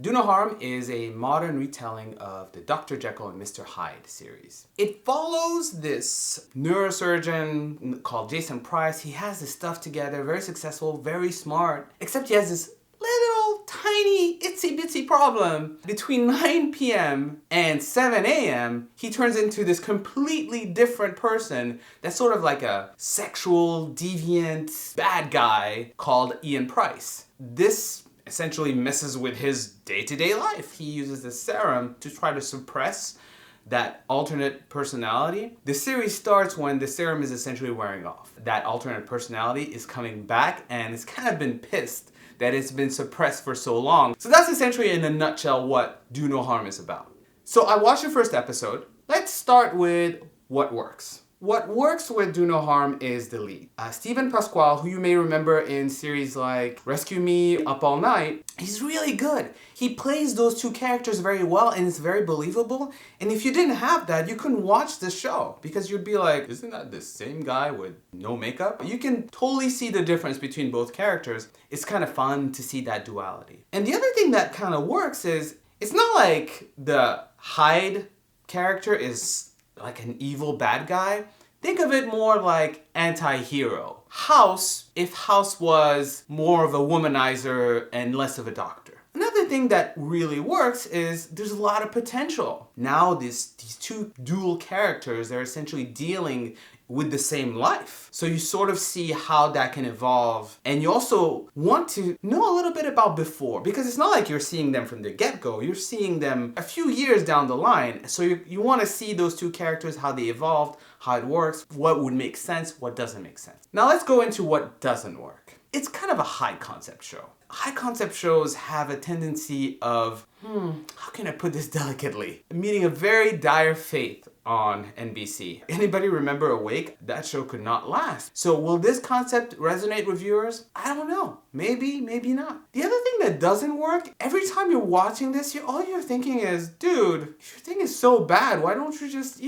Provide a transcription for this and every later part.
Do No Harm is a modern retelling of the Dr. Jekyll Mr Hyde series. It follows this neurosurgeon called Jason Price. He has his stuff together, very successful, very smart, except he has this little tiny itsy bitsy problem. Between 9 p.m. and 7 a.m. he turns into this completely different person that's sort of like a sexual deviant bad guy called Ian Price. This essentially messes with his day-to-day life. He uses this serum to try to suppress that alternate personality. The series starts when the serum is essentially wearing off. That alternate personality is coming back and it's kind of been pissed that it's been suppressed for so long. So that's essentially in a nutshell what Do No Harm is about. So I watched the first episode. Let's start with what works. What works with Do No Harm is the lead. Stephen Pasquale, who you may remember in series like Rescue Me, Up All Night, he's really good. He plays those two characters very well and it's very believable. And if you didn't have that, you couldn't watch the show because you'd be like, isn't that the same guy with no makeup? You can totally see the difference between both characters. It's kind of fun to see that duality. And the other thing that kind of works is, it's not like the Hyde character is like an evil bad guy. Think of it more like anti-hero. House, if House was more of a womanizer and less of a doctor. Another thing that really works is there's a lot of potential. Now these two dual characters, they're essentially dealing with the same life. So you sort of see how that can evolve. And you also want to know a little bit about before, because it's not like you're seeing them from the get-go. You're seeing them a few years down the line. So you want to see those two characters, how they evolved, how it works, what would make sense, what doesn't make sense. Now let's go into what doesn't work. It's kind of a high concept show. High concept shows have a tendency of, how can I put this delicately? Meeting a very dire fate on NBC. Anybody remember Awake? That show could not last. So will this concept resonate with viewers? I don't know. Maybe, maybe not. The other thing that doesn't work, every time you're watching this, all you're thinking is, dude, if your thing is so bad, why don't you just,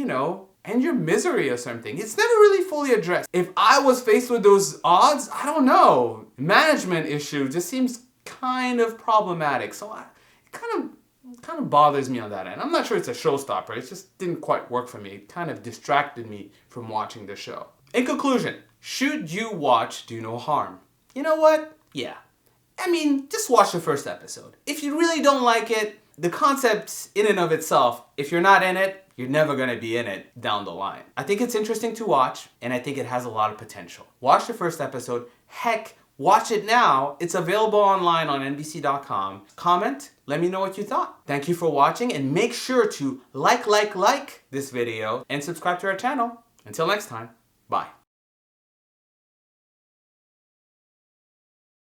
end your misery or something? It's never really fully addressed. If I was faced with those odds, I don't know. Management issue just seems kind of problematic. So it kind of bothers me on that end. I'm not sure it's a showstopper. It just didn't quite work for me. It kind of distracted me from watching the show. In conclusion, should you watch Do No Harm? You know what? Yeah. I mean, just watch the first episode. If you really don't like it, the concept in and of itself, if you're not in it, you're never gonna be in it down the line. I think it's interesting to watch, and I think it has a lot of potential. Watch the first episode. Heck, watch it now. It's available online on NBC.com. Comment, let me know what you thought. Thank you for watching, and make sure to like this video and subscribe to our channel. Until next time, bye.